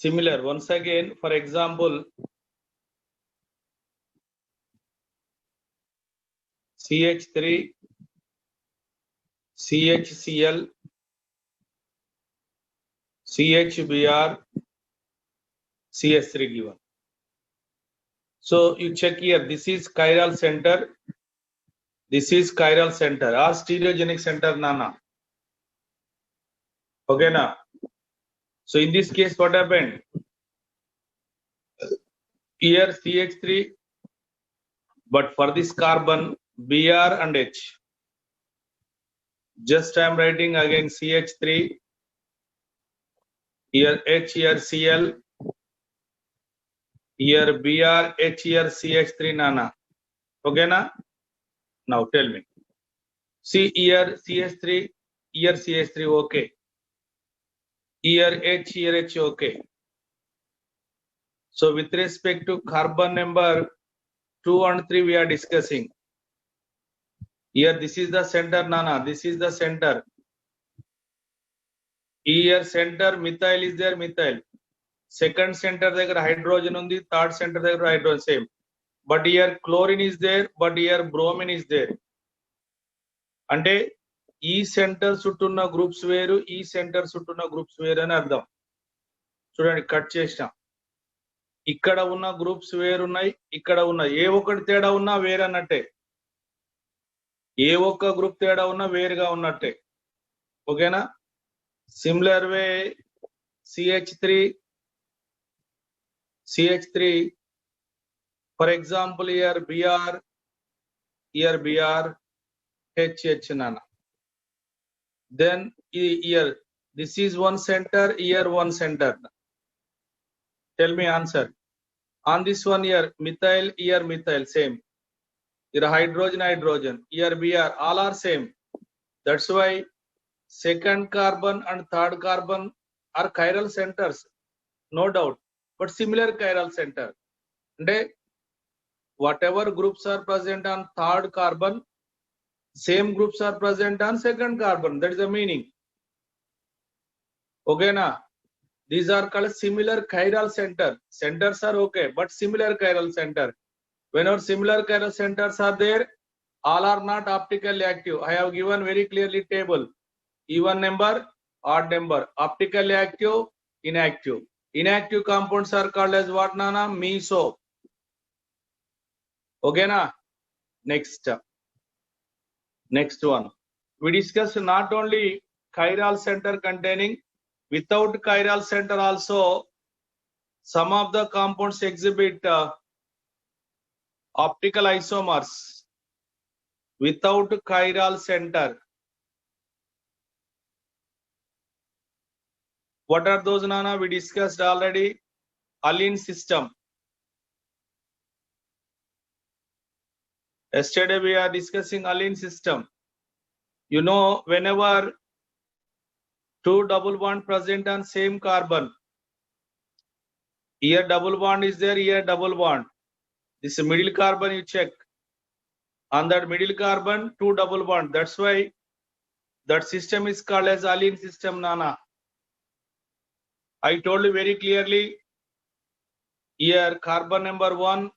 Similar, once again, for example, CH3, CHCl, CHBr, CS3 given. So you check here, this is chiral center, this is chiral center or stereogenic center, Nana. Okay, now. So in this case, what happened? Here CH3, but for this carbon, Br and H. Just I am writing again CH3, here H, here Cl, here Br, H, here CH3, Nana. Okay, na? Now tell me. See here CH3, here CH3, okay. Here H, here H, okay. So with respect to carbon number 2 and 3, we are discussing. Here this is the center, Nana. This is the center. Here center methyl is there, methyl. Second center there hydrogen on the third center there hydrogen same. But here chlorine is there, but here bromine is there. అంటే ఈ centre చుట్టూన్న groups వేరు, ఈ centre చుట్టూన్న groups వేరు అని అర్థం. చూడండి, cut చేసిన. ఇక్కడ ఉన్న గ్రూప్స్ వేరున్నాయి, ఇక్కడ ఉన్నాయి. ఏ ఒక్కటి తేడా ఉన్నా వేరు అన్నట్టే. ఏ ఒక్క గ్రూప్ తేడా ఉన్నా వేరుగా ఉన్నట్టే. ఓకేనా? Similar way CH3, for example, here Br, HH, Nana. Then here, this is one center, here one center. Tell me answer. On this one here, methyl, here methyl, same. Here hydrogen, here Br, all are same. That's why second carbon and third carbon are chiral centers, no doubt, but similar chiral center. And whatever groups are present on third carbon, same groups are present on second carbon. That is the meaning. Okay, na? These are called similar chiral center. Centers are okay, but similar chiral center. Whenever similar chiral centers are there, all are not optically active. I have given very clearly table. Even number, odd number. Optically active, inactive. Inactive compounds are called as what, Nana? Meso. Okay, na? Next one. We discussed not only chiral center containing, without chiral center also, some of the compounds exhibit optical isomers without chiral center. What are those, Nana? We discussed already. Alene system. Yesterday we are discussing alene system. You know, whenever two double bond present on same carbon, here double bond is there, here double bond. This middle carbon you check. On that middle carbon, two double bond. That's why that system is called as alene system, Nana. I told you very clearly. Here carbon number 1,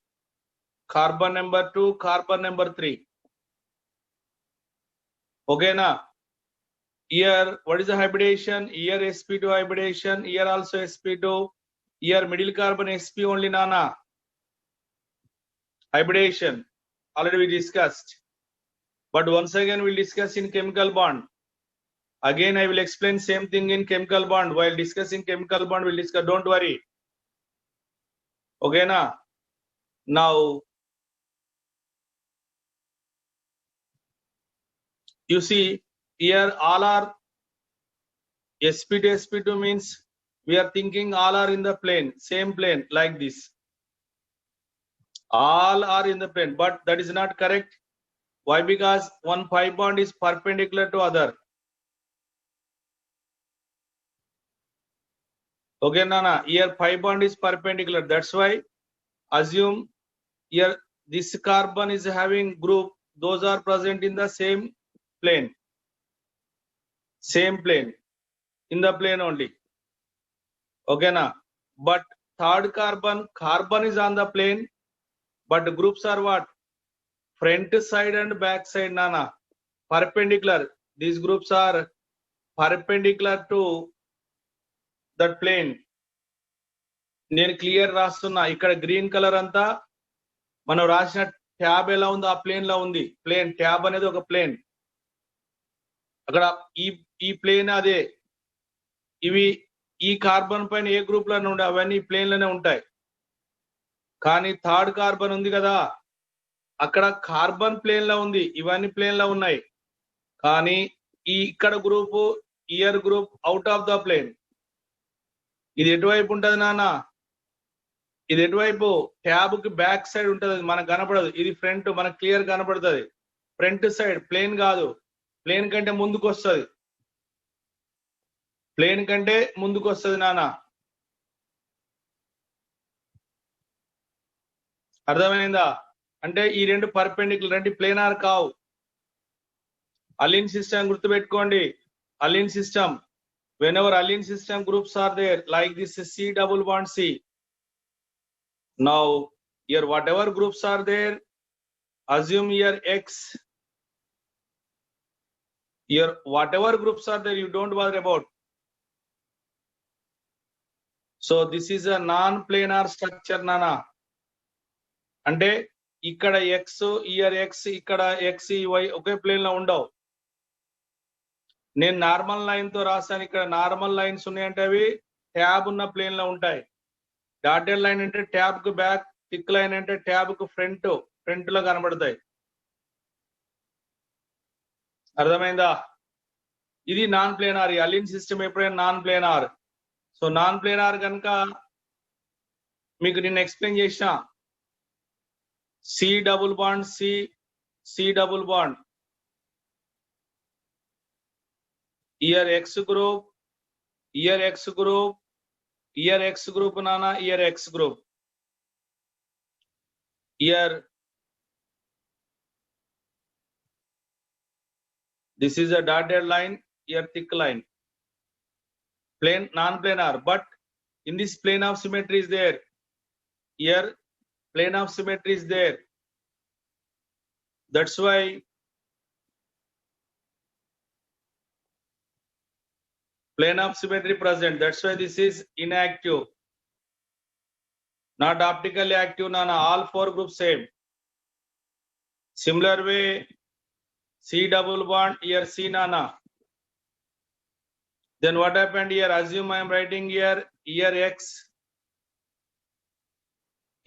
carbon number 2, carbon number 3. Okay, na? Here, what is the hybridization? Here sp2 hybridization, here also sp2, here middle carbon sp only, Nana. Hybridization, already we discussed. But once again, we'll discuss in chemical bond. Again, I will explain same thing in chemical bond. While discussing chemical bond, we'll discuss, don't worry. Okay, na? Now, you see, here all are sp to sp2 means we are thinking all are in the plane, same plane, like this. All are in the plane, but that is not correct. Why? Because one pi bond is perpendicular to other. Okay, Nana, here pi bond is perpendicular. That's why assume here this carbon is having group, those are present in the same plane. Same plane, in the plane only. Okay, na? but third carbon is on the plane, but groups are what? Front side and back side, Nana. Perpendicular. These groups are perpendicular to that plane. నేను clear రాస్తున్నా. ఇక్కడ green colour అంతా మనం రాసిన tab ఎలా ఉందో ఆ plane లో ఉంది. ప్లేన్ ట్యాబ్ అనేది ఒక ప్లేన్. అక్కడ ఈ ప్లేన్ అదే. ఇవి ఈ కార్బన్ పైన ఏ గ్రూప్ లోనే ఉండే అవన్నీ ప్లేన్ లోనే ఉంటాయి. కానీ థర్డ్ కార్బన్ ఉంది కదా, అక్కడ కార్బన్ ప్లేన్ లో ఉంది, ఇవన్నీ ప్లేన్ లో ఉన్నాయి. కానీ ఈ ఇక్కడ group here group out of the plane. ఇది ఎటువైపు ఉంటది నాన్న? ఇది ఎటువైపు? ట్యాబ్ కి బ్యాక్ సైడ్ ఉంటది, మనకు కనపడదు. ఇది ఫ్రంట్, మనకు క్లియర్ కనపడుతుంది. ఫ్రంట్ సైడ్ ప్లేన్ కాదు, ప్లేన్ కంటే ముందుకు వస్తుంది. ప్లేన్ కంటే ముందుకు వస్తుంది నాన్న. అర్థమైందా? అంటే ఈ రెండు పర్పెండిక్యులర్, రెండు ప్లేనార్ కావు. అలిన్ సిస్టమ్ గుర్తుపెట్టుకోండి. అలిన్ system, whenever align system groups are there, like this C double bond C. Now here whatever groups are there, assume here X. Here whatever groups are there, you don't worry about. So this is a non-planar structure, Nana. అంటే ఇక్కడ X, here X, ఇక్కడ X, Y ఒకే plane లో ఉండవు. నేను normal line తో రాశాను. ఇక్కడ normal lines ఉన్నాయంటే అవి ట్యాబ్ ఉన్న ప్లేన్ లో ఉంటాయి. డాటెడ్ లైన్ అంటే ట్యాబ్ కు బ్యాక్, థిక్ లైన్ అంటే ట్యాబ్ కు ఫ్రంట్ లో కనబడతాయి. అర్థమైందా? ఇది నాన్ ప్లేనార్. అలిన్ సిస్టమ్ ఎప్పుడైనా non planar. So non planar కనుక మీకు నేను ఎక్స్ప్లెయిన్ చేసిన C double bond C double bond. Here X group, here X group, here X group, Nana, here X group. Here this is a dotted line, here thick line. Plane, non-planar, but in this plane of symmetry is there. Here plane of symmetry is there. That's why plane of symmetry present. That's why this is inactive, not optically active, Nana. All four groups same. Similar way, C double bond, here C, Nana. Then what happened here? Assume I am writing here X,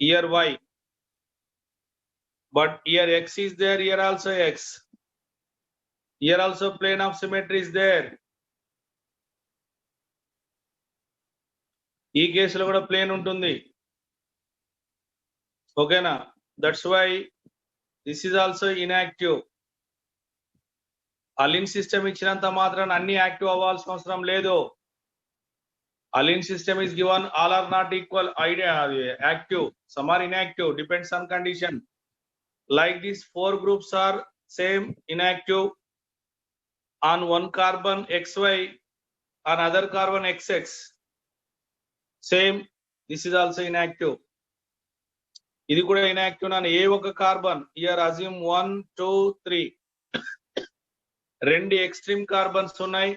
here Y. But here X is there, here also X. Here also plane of symmetry is there. ఈ కేసులో కూడా plane ఉంటుంది. ఓకేనా? That's why this is also inactive. అలిన్ system ఇచ్చినంత మాత్రాన అన్ని active అవ్వాల్సిన అవసరం లేదు. అలిన్ system is given all are not equal active, some are inactive, depends on condition. Like these four groups are same inactive on one carbon XY, on other carbon XX, same. This is also inactive. ఇది కూడా inactive నా. ఏ ఒక carbon, here assume 1 2 3 రెండు extreme carbons ఉన్నాయి.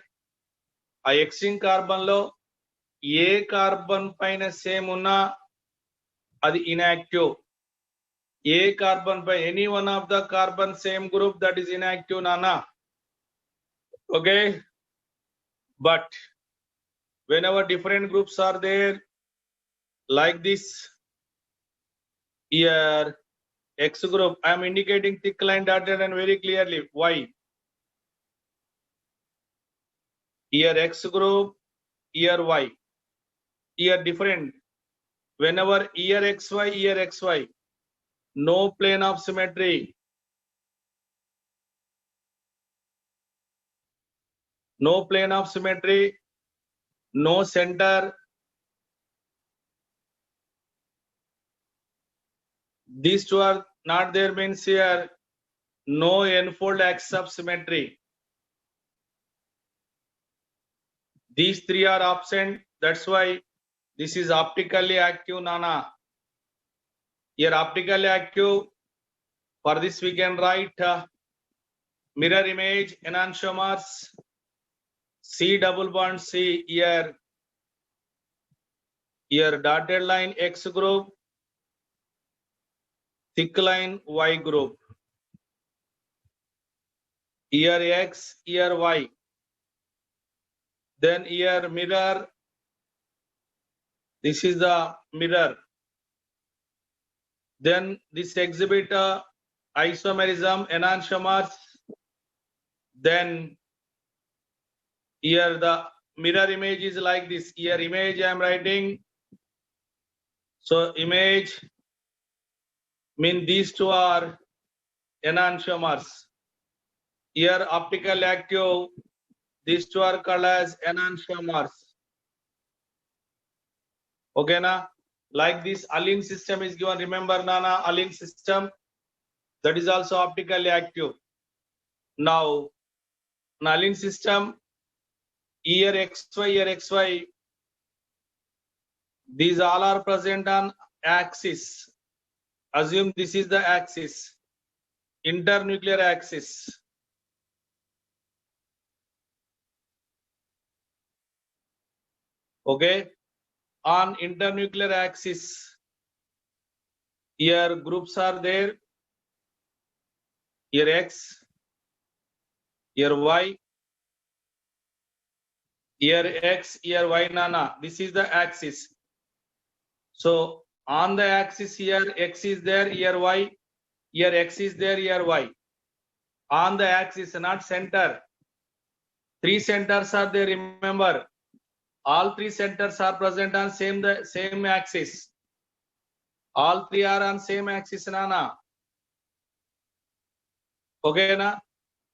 ఆ extreme carbon లో ఏ carbon పైన same ఉన్నా అది inactive. ఏ కార్బన్ పై any one of the carbon same group, that is inactive, Nana. Okay, but whenever different groups are there, like this, here X group, I am indicating thick line dotted and very clearly Y. Here X group, here Y. Here different. Whenever here XY, here XY, no plane of symmetry. No plane of symmetry, no center. These two are not there means here no n-fold axis of symmetry. These three are absent. That's why This is optically active, Nana. Here optically active. For this we can write mirror image enantiomers, C double bond C, here dotted line X group, thick line Y group. Here X, here Y. Then here mirror. This is the mirror. Then this exhibit isomerism enantiomers. Then here the mirror image is like this. Here image I am writing. So image mean these two are enantiomers. Here optical active, these two are called as enantiomers. Okay, na? Like this Alin system is given. Remember, Nana, Alin system, that is also optically active. Now, Alin system, here XY, these all are present on axis. Assume this is the axis, internuclear axis. Okay, on internuclear axis, here groups are there. Here X, here Y, here X, here Y, Nana. This is the axis. So on the axis here X is there, here Y, here X is there, here Y. On the axis, not center. Three centers are there, remember. All three centers are present on same axis. All three are on same axis, Nana. Okay, na?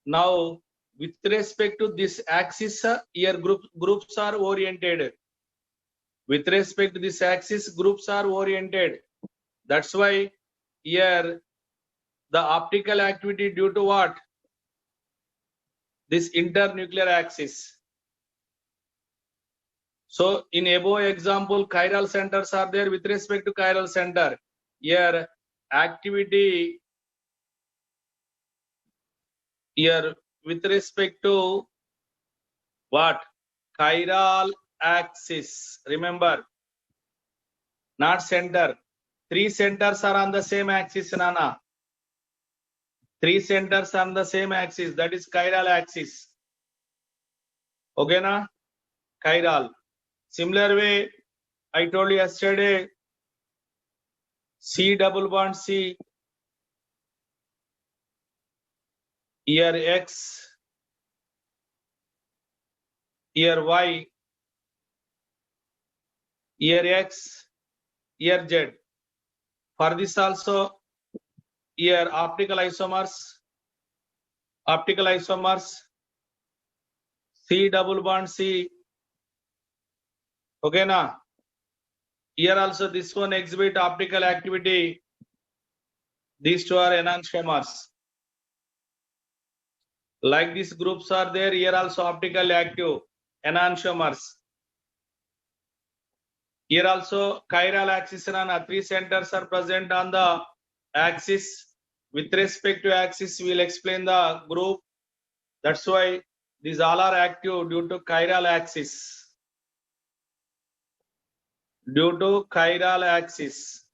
Now, with respect to this axis, here groups are oriented. With respect to this axis, groups are oriented. That's why here the optical activity due to what? This internuclear axis. So in above example, chiral centers are there. With respect to chiral center, here activity here with respect to what? Chiral axis. Remember, not center. Three centers are on the same axis, Nana. Three centers on the same axis. That is chiral axis. Okay, na? Chiral. Similar way, I told you yesterday, C double bond C, here X, here Y, here X, here Z. For this also, here optical isomers, C double bond C. Okay, na? Here also this one exhibit optical activity. These two are enantiomers. Like these groups are there, here also optically active enantiomers. Here also chiral axis, and three centers are present on the axis. With respect to axis, we will explain the group. That's why these all are active due to chiral axis. Due to chiral axis.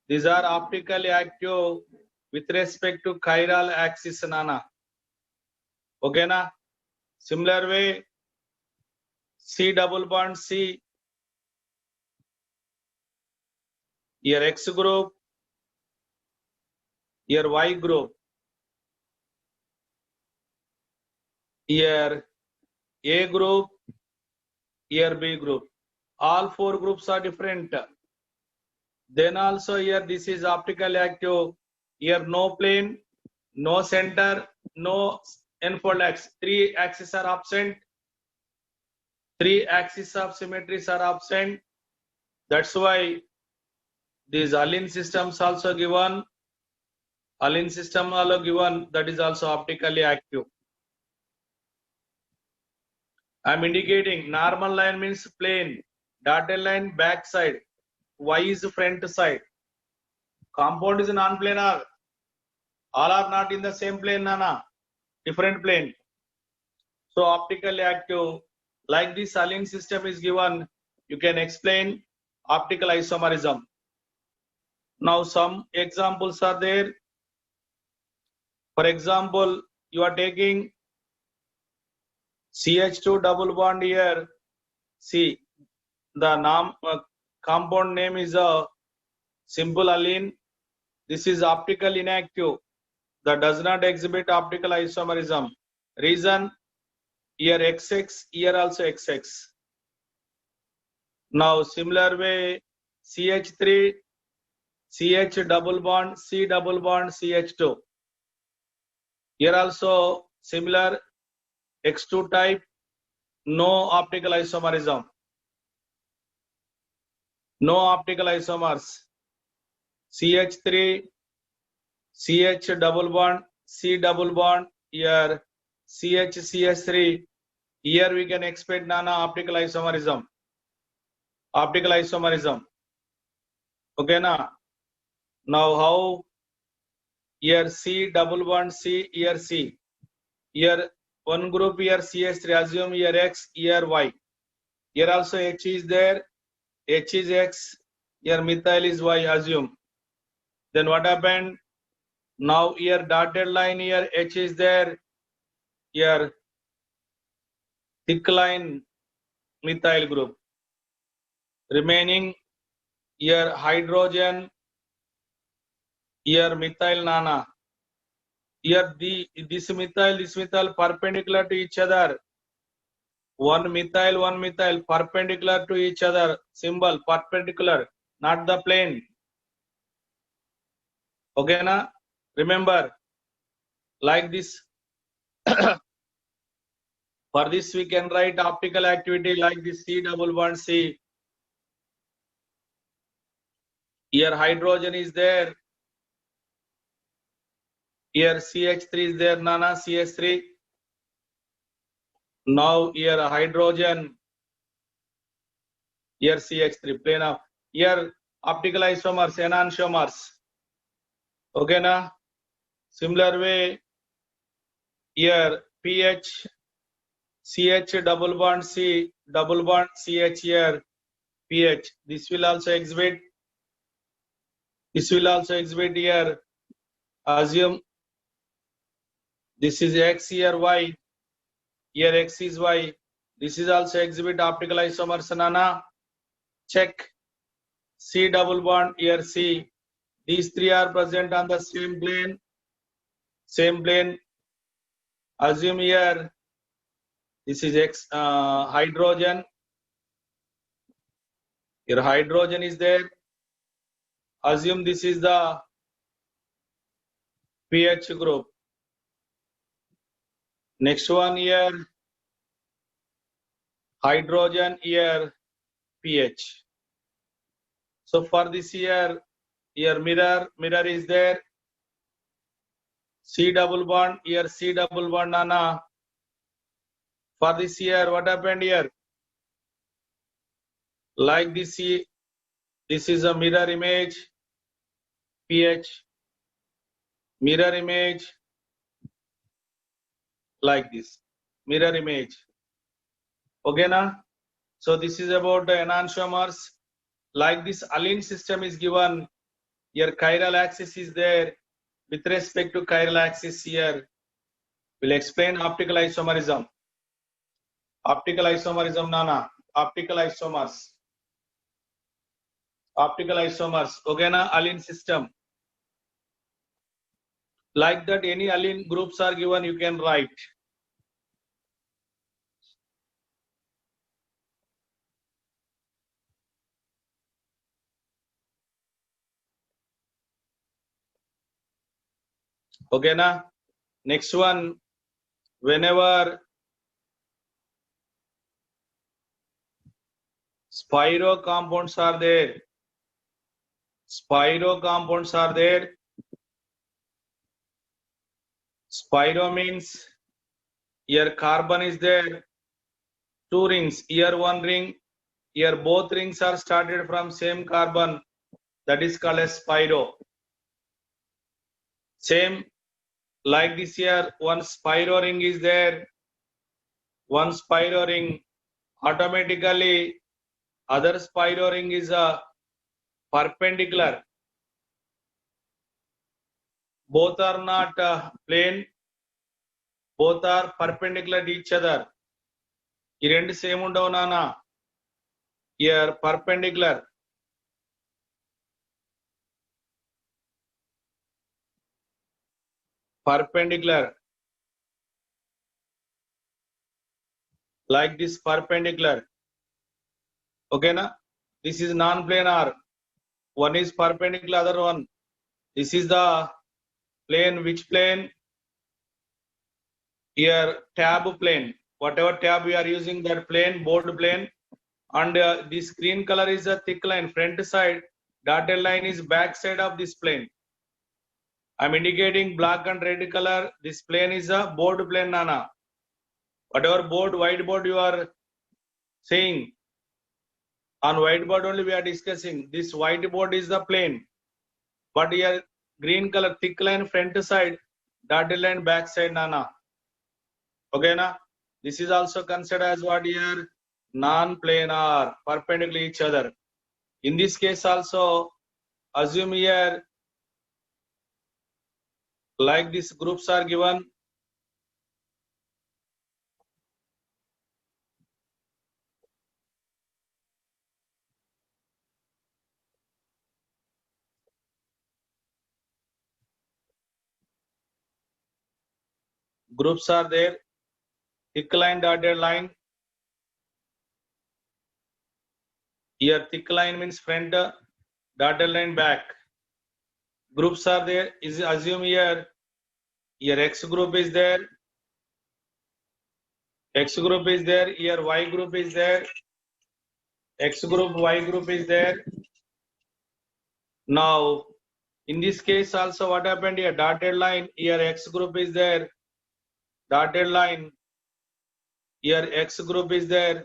These are optically active with respect to chiral axis, Nana. Okay, na? Similar way, C double bond C, here X group, here Y group, here A group, here B group. All four groups are different. Then also here this is optically active. Here no plane, no center, no n-fold axis. Three axes are absent. Three axes of symmetries are absent. That's why these Alin systems also given. Alin system also given, that is also optically active. I am indicating normal line means plane. dotted line back side, Y is front side. Compound is non-planar. All are not in the same plane, Nana. Different plane. So optically active, like this Saline system is given, you can explain optical isomerism. Now some examples are there. For example, you are taking CH2 double bond here. See, the compound name is a simple allene. This is optical inactive, that does not exhibit optical isomerism. Reason, here XX, here also XX. Now similar way, CH3, CH double bond, C double bond, CH2. Here also similar X2 type, no optical isomerism. No optical isomers. CH3, CH double bond, C double bond, here CH, CH3. Here we can expect Nana optical isomerism. Optical isomerism. Okay, na? Now how? Here C double bond C, here C. Here one group, here CH3, assume here X, here Y. Here also H is there, H is X, here methyl is Y, assume. Then what happened? Now here dotted line, here H is there, here thick line methyl group. Remaining here hydrogen, here methyl Nana. Here this methyl perpendicular to each other. One methyl perpendicular to each other. Symbol perpendicular, not the plane. Okay, na? Remember, like this. For this we can write optical activity like this C double bond C. Here hydrogen is there. Here CH3 is there, Nana, CH3. Now here hydrogen. Here CH3, plane of. Here optical isomers, enantiomers. Okay, na? Similar way, here pH, CH double bond C, double bond CH here, pH. This will also exhibit. This will also exhibit here. Assume this is X here Y. Here X is Y. This is also exhibit optical isomers, Nana. Check. C double bond here C. These three are present on the same plane. Same plane. Assume here this is X hydrogen. Here hydrogen is there. Assume this is the pH group. Next one here hydrogen, here pH. So for this here mirror is there. C double bond, here C double bond, Nana. For this here, what happened here? Like this, this is a mirror image, pH, mirror image, like this, mirror image. Okay, na? So this is about the enantiomers. Like this allene system is given. Here chiral axis is there. With respect to chiral axis here, we'll explain optical isomerism. Optical isomerism, Nana. Optical isomers. Optical isomers. Okay, na? Allene system. Like that, any allene groups are given, you can write. Okay, na? Next one, whenever spiro compounds are there, spiro means here carbon is there, two rings, here one ring, Here both rings are started from same carbon. That is called as spiro. Same like this here, one spiro ring is there. One spiro ring, automatically other spiro ring is a perpendicular. Both are not plane. Both are perpendicular to each other. ఈ రెండు same ఉండవు నానా. Here perpendicular. Perpendicular. Like this perpendicular. Okay na? This is non-planar. One is perpendicular, other one. This is the plane. Which plane? Here tab plane. Whatever tab we are using, that plane, board plane. And this green color is a thick line, front side. Dotted line is back side of this plane. I'm indicating black and red color. This plane is a board plane, Nana. Whatever board, whiteboard you are saying, on whiteboard only we are discussing. This whiteboard is the plane. But here green color, thick line, front side, dotted line, back side, Nana. Okay, na? This is also considered as what here? Non-planar, perpendicular each other. In this case also, assume here, like these groups are given. Groups are there. Thick line, dotted line. Here thick line means front, dotted line back. Groups are there. Is assume here X group is there. X group is there. Here Y group is there. X group, Y group is there. Now, in this case also what happened here? Dotted line. Here X group is there. Dotted line. Here X group is there.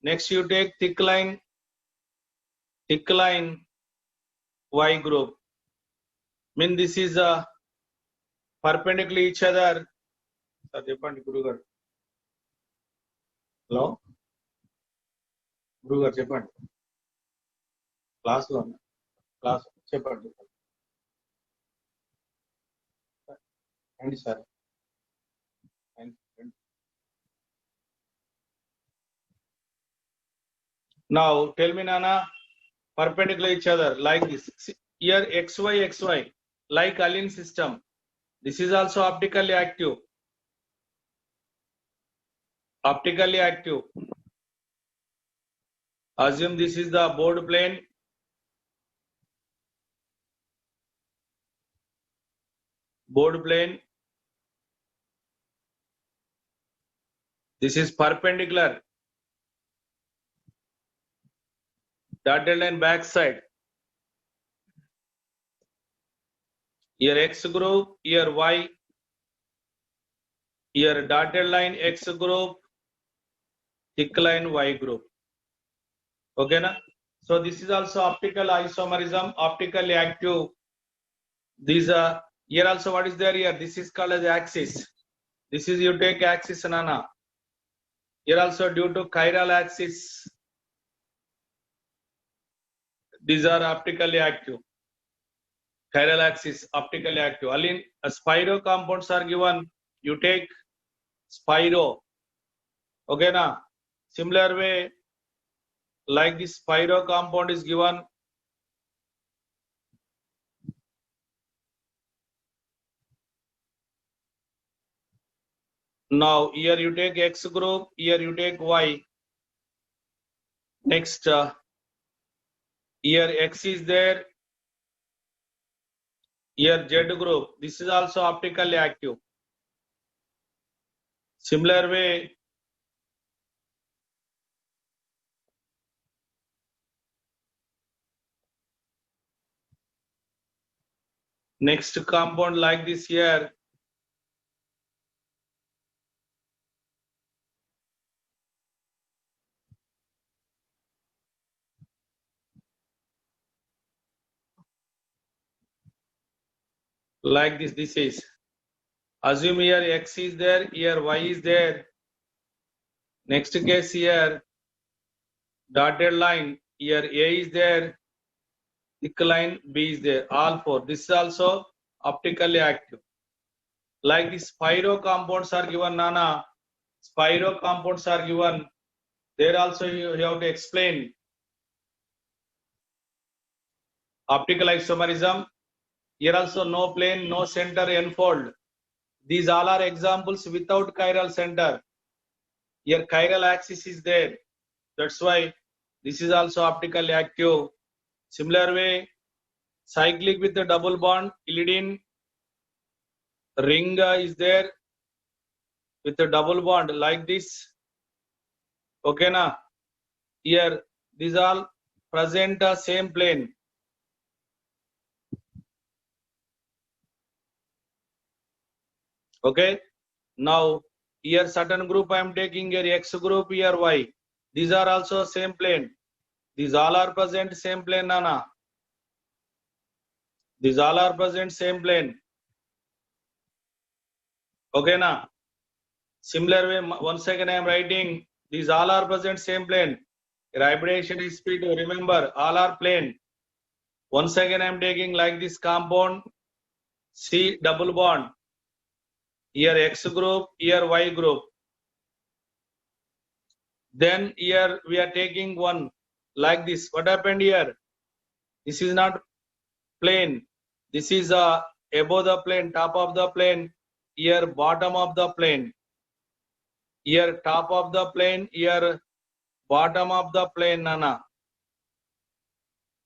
Next you take thick line, Y group. Mean this is a perpendicular each other. Sir, చెప్పండి గురుగారు. Hello గురుగారు చెప్పండి. క్లాస్లో class చెప్పండి. రండి sir. Now tell me, Nana, perpendicular each other like this. Here XY, like Allen system. This is also optically active. Optically active. Assume this is the board plane. Board plane. This is perpendicular. Dotted line back side. Here X group, here Y. Here dotted line X group, thick line Y group. Okay na? So this is also optical isomerism, optically active. These are here also what is there here? This is called as axis. This is you take axis, Nana. Here also due to chiral axis. These are optically active. Chiral axis, optically active. Alin, spiro compounds are given. You take spiro. Okay na? Similar way, like this spiro compound is given. Now here you take X group, here you take Y. Next, here X is there. Here Z group. This is also optically active. Similar way, next compound like this here. like this. This is, assume here X is there, here Y is there. Next case here, dotted line, here A is there, thick line B is there, all four. This is also optically active. Like this, spiro compounds are given, Nana. Spiro compounds are given. There also you have to explain optical isomerism. Here also no plane, no center, unfold. These all are examples without chiral center. Here chiral axis is there. That's why this is also optically active. Similar way, cyclic with the double bond, Illidine ring is there with the double bond like this. Okay, na? Here these all present same plane. Okay, now here certain group I am taking, here X group, here Y. These are also same plane. These all are present same plane, Nana. These all are present same plane. Okay, na? Similar way, once again I am writing, these all are present same plane. Hybridization is speed, remember, all are plane. Once again I am taking like this compound, C double bond. Here X group, here Y group. Then here we are taking one like this. What happened here? This is not plane. This is above the plane, top of the plane. Here bottom of the plane. Here top of the plane. Here bottom of the plane, Nana.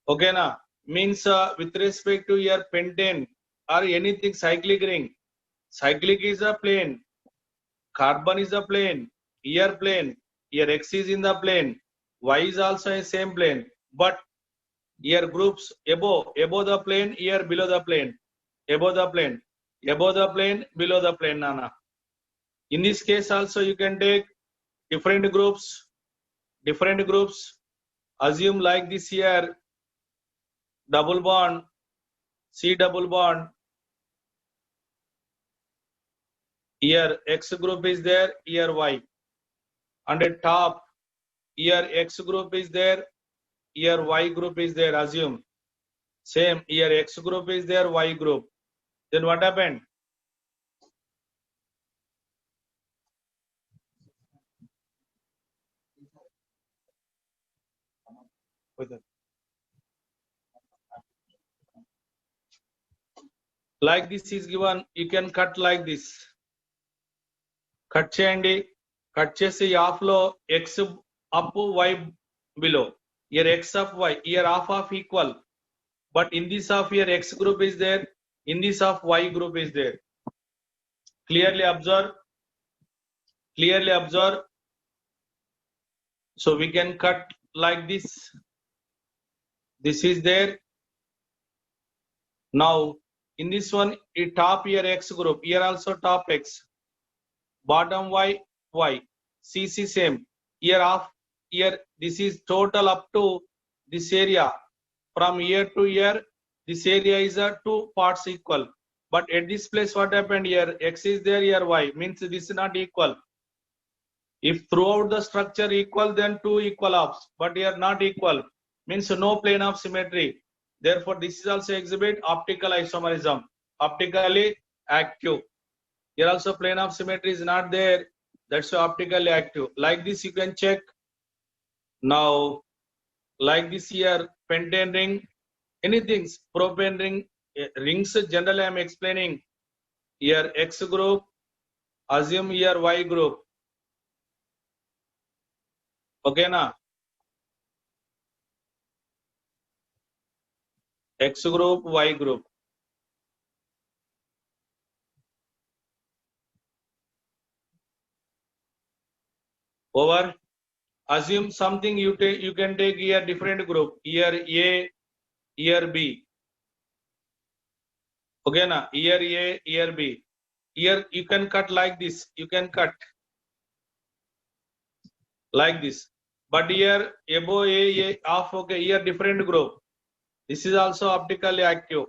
Okay, na? Means with respect to your pentane or anything cyclic ring. Cyclic is a plane. Carbon is a plane. Here plane. Here X is in the plane. Y is also a same plane. But here groups above the plane, here below the plane. Above the plane. Above the plane, below the plane, Nana. In this case also you can take different groups. Different groups. Assume like this here. Double bond. C double bond. Here X group is there, here Y. And at top, here X group is there, here Y group is there, assume. Same, here X group is there, Y group. Then what happened? Like this is given, you can cut like this. Cut cheyandi, cut chesi half lo X up, Y below. Here X of Y, here half of equal. But in this half here X group is there, in this half Y group is there. Clearly observe. Clearly observe. So we can cut like this. This is there. Now in this one, top here X group, here also top X. Bottom Y, Y. CC same. Here half, here this is total up to this area. From here to here, this area is a 2 parts equal. But at this place, what happened here? X is there, here Y. Means this is not equal. If throughout the structure equal, then 2 equal halves. But here not equal. Means no plane of symmetry. Therefore, this is also exhibit optical isomerism. Optically active. Here also plane of symmetry is not there. That's why optically active. Like this you can check. Now, like this here, pentane ring, anything, propane ring, rings generally I am explaining. Here X group, assume here Y group. Okay, na? X group, Y group. Over. Assume something you can take here different group. Here A, here B. Okay, na? Here A, here B. Here you can cut like this. You can cut like this. But here above A off. Okay, here different group. This is also optically active.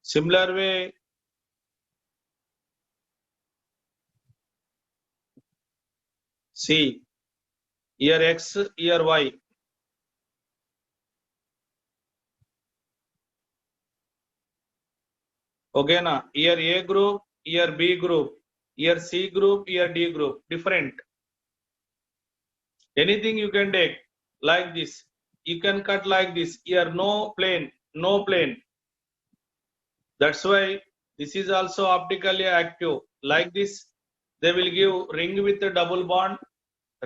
Similar way, see, here X, here Y. Okay, na? Here A group, here B group, here C group, here D group, different. Anything you can take like this. You can cut like this. Here no plane, no plane. That's why this is also optically active. Like this, they will give ring with a double bond.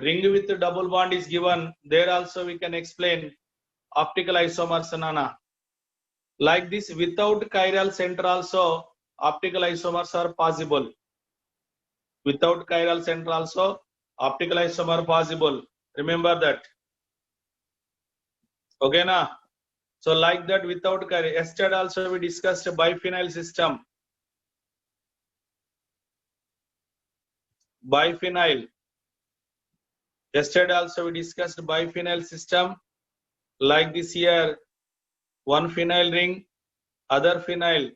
Ring with a double bond is given. There also we can explain optical isomers, Nana. Like this, without chiral center also, optical isomers are possible. Without chiral center also, optical isomer possible. Remember that. Okay, na? So like that, without chiral. Yesterday also we discussed a biphenyl system. Biphenyl. Yesterday also we discussed biphenyl system. Like this here, one phenyl ring, other phenyl.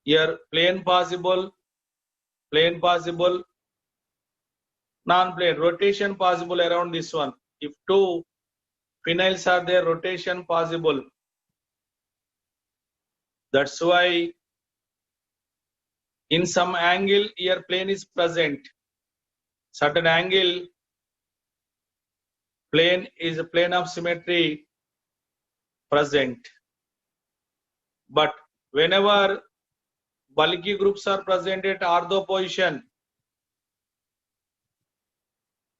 Here plane possible, non-plane, rotation possible around this one. If two phenyls are there, rotation possible. That's why in some angle here plane is present. Certain angle plane is a plane of symmetry present. But whenever bulky groups are present at ortho position,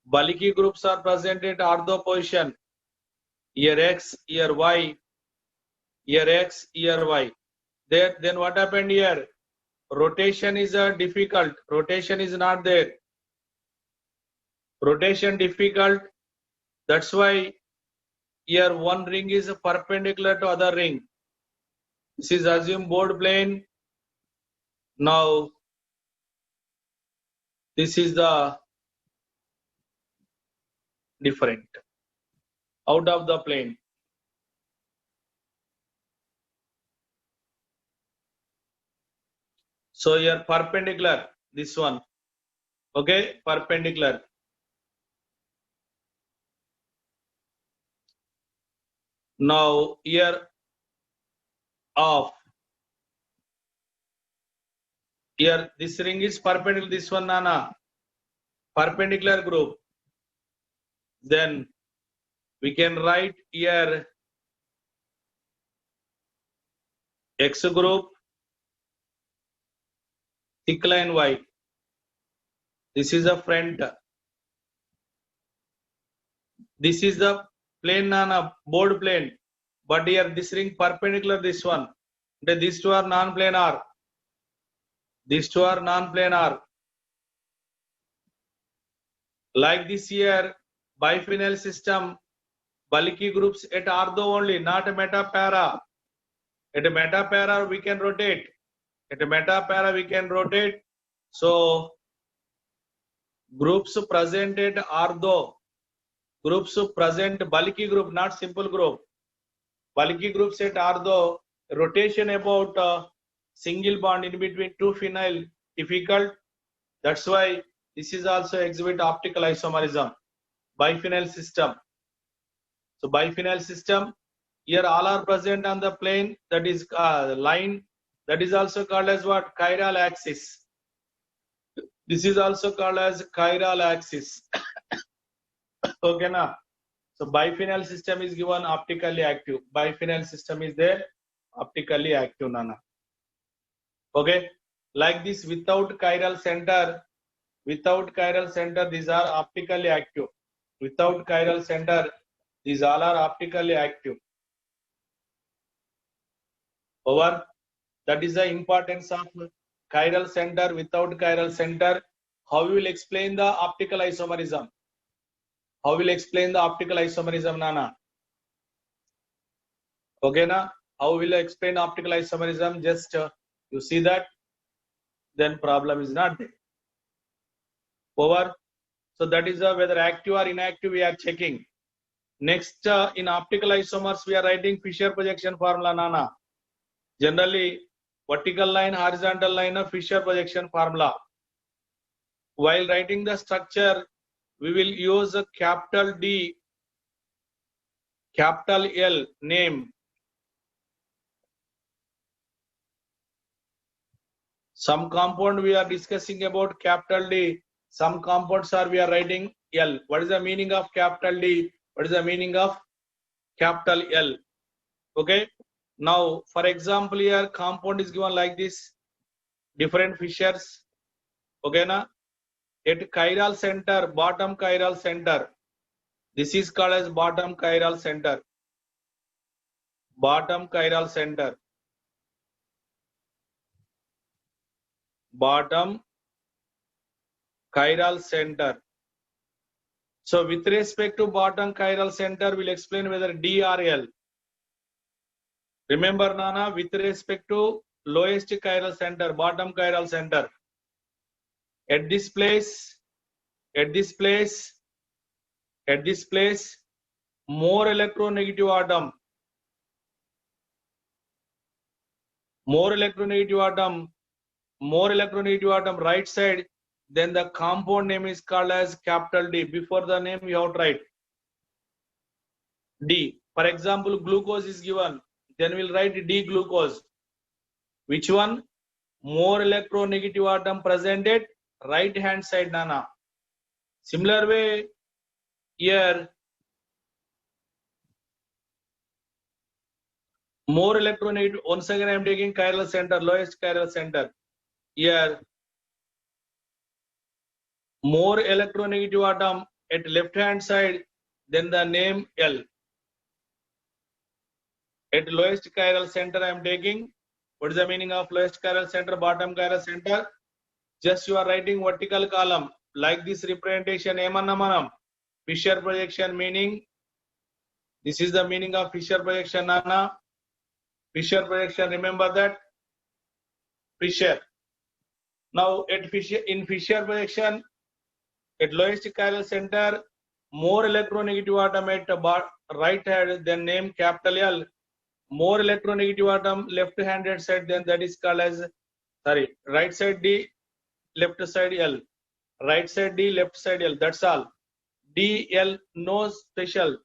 bulky groups are present at ortho position, here X, here Y, here X, here Y. There, then what happened here? Rotation is difficult. Rotation is not there. Rotation difficult. That's why here one ring is perpendicular to other ring. This is assume board plane. Now this is the different out of the plane. So here perpendicular, this one. Okay, perpendicular. Now here off. Here this ring is perpendicular, this one, Nana. Perpendicular group. Then we can write here X group, thick line Y. This is the front. This is the plane, Nana, board plane. But here this ring perpendicular, this one. These two are non-planar. These two are non-planar. Like this here, biphenyl system, bulky groups at ortho only, not a metapara. At a metapara we can rotate. At a metapara we can rotate. So groups present at ortho, groups present bulky group, not simple group. Bulky groups at ortho, rotation about single bond in between two phenyl difficult. That's why this is also exhibit optical isomerism. Biphenyl system. So biphenyl system, here all are present on the plane, that is line, that is also called as what? Chiral axis. This is also called as chiral axis. Okay, na? So biphenyl system is given optically active. Biphenyl system is there, optically active, Nana. Okay, like this without chiral center, these are optically active. Without chiral center, these all are optically active. Over. That is the importance of chiral center, without chiral center. How we will explain the optical isomerism? How will explain the optical isomerism, Nana? Okay, na? How will I explain optical isomerism? Just you see that, then problem is not there. Over. So that is whether active or inactive we are checking. Next, in optical isomers we are writing Fisher projection formula, Nana. Generally vertical line, horizontal line of Fisher projection formula. While writing the structure, we will use a capital D, capital L name. Some compound we are discussing about capital D. Some compounds are we are writing L. What is the meaning of capital D? What is the meaning of capital L? Okay. Now, for example, here compound is given like this. Different Fishers. Okay, na? At chiral center, bottom chiral center. This is called as bottom chiral center. Bottom chiral center. Bottom chiral center. So with respect to bottom chiral center, we'll explain whether D or L. Remember, Nana, with respect to lowest chiral center, bottom chiral center. At this place, more electronegative atom. More electronegative atom right side, then the compound name is called as capital D. Before the name you have to write D. For example, glucose is given, then we'll write D glucose. Which one? More electronegative atom present at right hand side, Nana. Similar way, here more electronegative. Once again, I am taking chiral center, lowest chiral center. Here, more electronegative atom at left hand side, then the name L. At lowest chiral center, I am taking. What is the meaning of lowest chiral center, bottom chiral center? Just you are writing vertical column like this representation. Emanna manam Fisher projection meaning. This is the meaning of Fisher projection, Nana. Fisher projection. Remember that Fisher. Now at in Fisher projection, at lowest chiral center, more electronegative atom at right hand, then name capital L. More electronegative atom left handed side, then that is called as, sorry, right side D, left side L. Right side D, left side L. That's all. D, L, no special.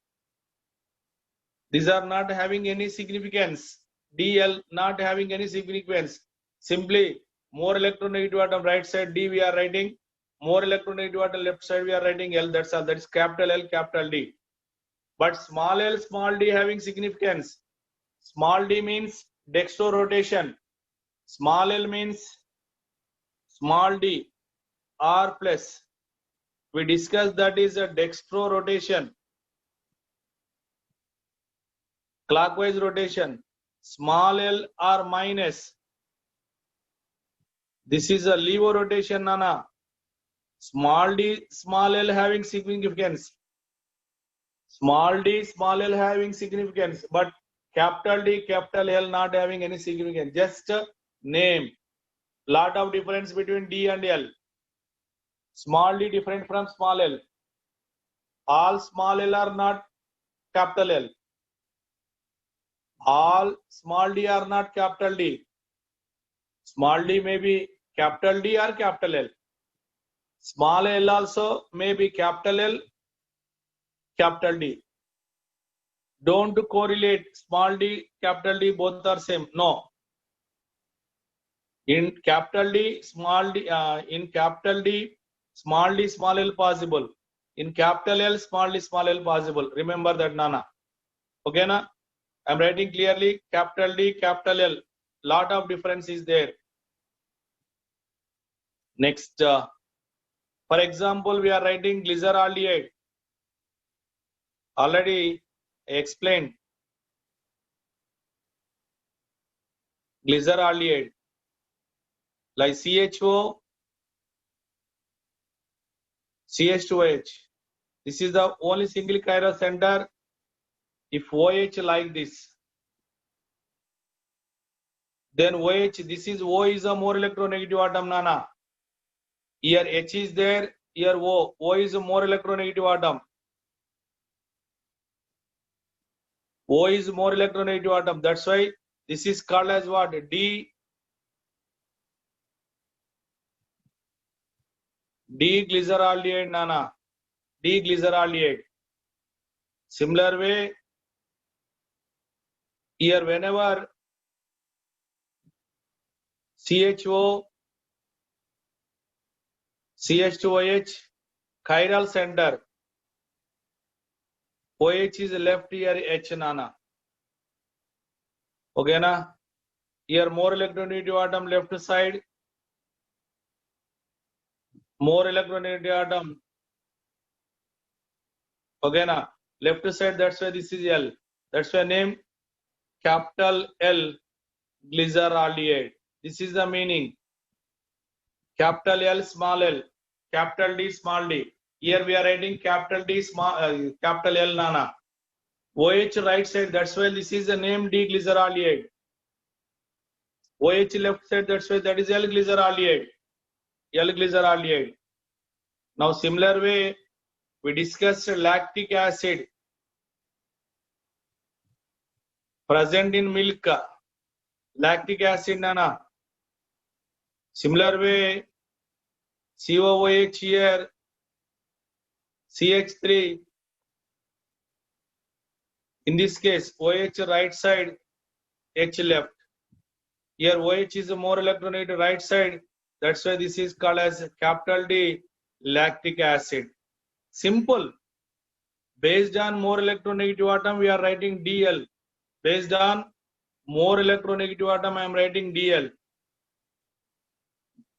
These are not having any significance. D, L not having any significance. Simply more electronegative atom right side D we are writing. More electronegative atom left side we are writing L. That's all. That is capital L, capital D. But small l, small d having significance. Small d means dextro rotation. Small l means small d R plus. We discussed that is a dextro rotation. Clockwise rotation. Small l R minus. This is a levo rotation, Nana. Small d, small l having significance. Small d, small l having significance. But capital D, capital L not having any significance. Just name. Lot of difference between D and L. Small d different from small l. All small l are not capital L. All small d are not capital D. Small d may be capital D or capital L. Small l also may be capital L, capital D. Don't correlate small d, capital D, both are same. No. In capital D, small d, in capital D, small d, small l possible. In capital L, small d, small l possible. Remember that, Nana. Okay, na? I'm writing clearly capital D, capital L. Lot of difference is there. Next, for example, we are writing glyceraldehyde. Already explained. Glyceraldehyde. Like CHO, CH2OH. This is the only single chiral center. If OH like this, then OH, this is O is a more electronegative atom, Nana. Here H is there, here O. O is a more electronegative atom. O is more electronegative atom. That's why this is called as what? D D-glyceraldehyde, Nana. D-glyceraldehyde. Similar way, here whenever CHO, CH2OH, chiral center, OH is left here, H, Nana. Okay, na? Here more electronegative atom left side, more electronegative atom. Okay, na? Left side, that's why this is L. That's why name capital L glyceraldehyde. This is the meaning. Capital L, small l, capital D, small d. Here we are writing capital D, capital L, Nana. OH right side, that's why this is the name D-glyceraldehyde. OH left side, that's why that is L-glyceraldehyde. L-glyceraldehyde. Now similar way, we discussed lactic acid present in milk. Lactic acid, Nana. Similar way, COOH here, CH3. In this case, OH right side, H left. Here OH is a more electronegative right side. That's why this is called as capital D lactic acid. Simple. Based on more electronegative atom, we are writing DL. Based on more electronegative atom, I am writing DL.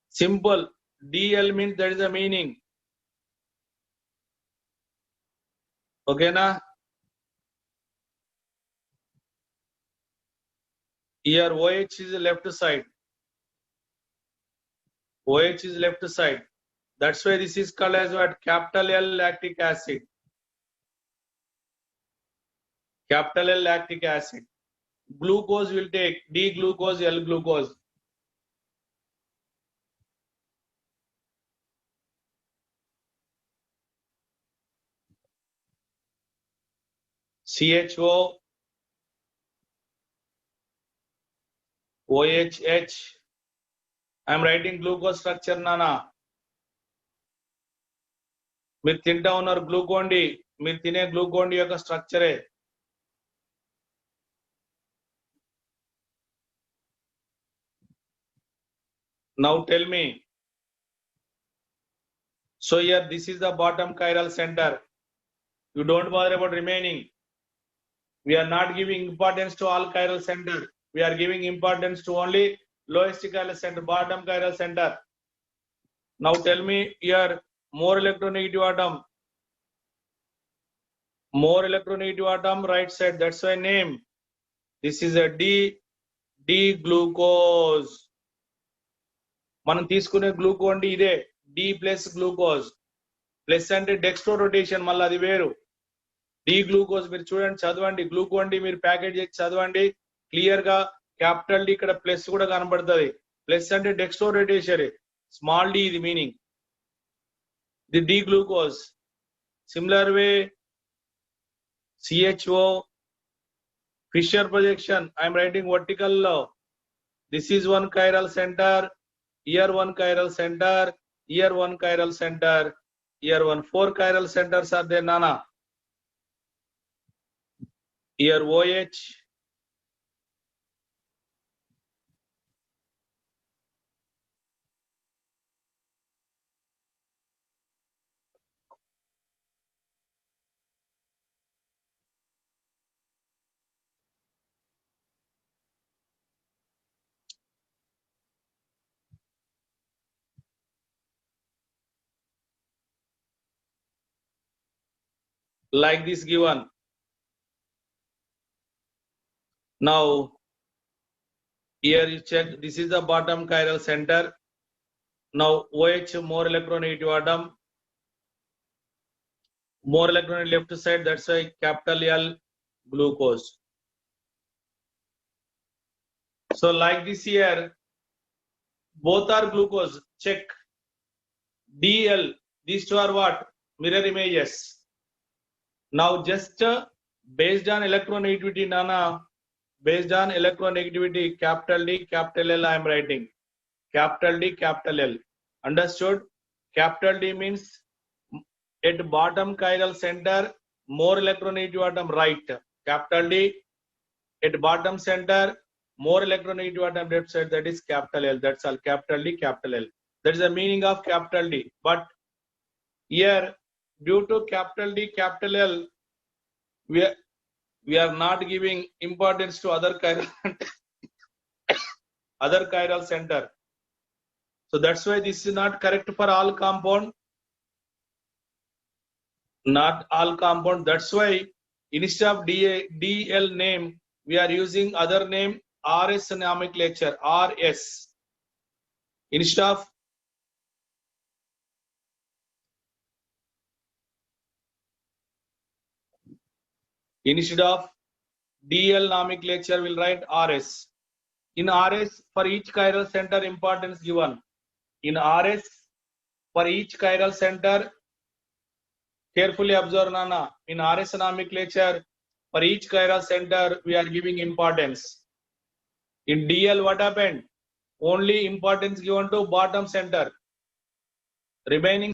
Simple. DL means that is the meaning. Okay, na? Here OH is the left side. OH is left side. That's why this is called as what? Capital L lactic acid. Capital L lactic acid. Glucose will take D glucose, L glucose. CHO, OHH. I am writing glucose structure, Nana. మీరు తింటా ఉన్నారు Glucon D, మీరు తినే Glucon D యొక్క స్ట్రక్చరే. Now tell me. So here this is the bottom chiral center. You don't bother about remaining. We are not giving importance to all chiral center. We are giving importance to only lowest chiral center, bottom chiral center. Now tell me here more electronegative atom. More electronegative atom right side. That's why name. This is a D glucose. మనం తీసుకునే Glucon D ఇదే D plus glucose. Plus అంటే dextro rotation, మళ్ళీ అది వేరు. D glucose మీరు చూడండి, చదవండి. గ్లూకోన్ డి మీరు ప్యాకెట్ చేసి చదవండి క్లియర్ గా. క్యాపిటల్ డి ఇక్కడ ప్లస్ కూడా కనబడుతుంది. ప్లస్ అంటే డెక్స్ట్రో రొటేషన్, స్మాల్ డి ఇది meaning. The d glucose. Similar way CHO, Fisher projection. I am writing vertical law. This is one chiral center. Here one chiral center. Here one chiral center. Here one. 4 chiral centers are there, Nana. Here OH. Like this given. Now here you check, this is the bottom chiral center. Now OH more electronegative atom, more electron left side, that's why capital L glucose. So like this here, both are glucose. Check. DL, these two are what? Mirror images. Now just based on electronegativity, Nana, based on electronegativity, capital D, capital L I am writing. Capital D, capital L. Understood? Capital D means at bottom chiral center, more electron negative atom right. Capital D. At bottom center, more electron negative atom left side. That is capital L. That's all. Capital D, capital L. That is the meaning of capital D. But here, due to capital D, capital L, we are not giving importance to other chiral center. So that's why this is not correct for all compound. Not all compound. That's why instead of DL name, we are using other name RS nomenclature. RS. Instead of DL nomenclature, we'll write RS. In RS, for each chiral center, importance given. In RS, for each chiral center, carefully observe, Nana. In RS nomenclature, for each chiral center, we are giving importance. In DL, what happened? Only importance given to bottom center. Remaining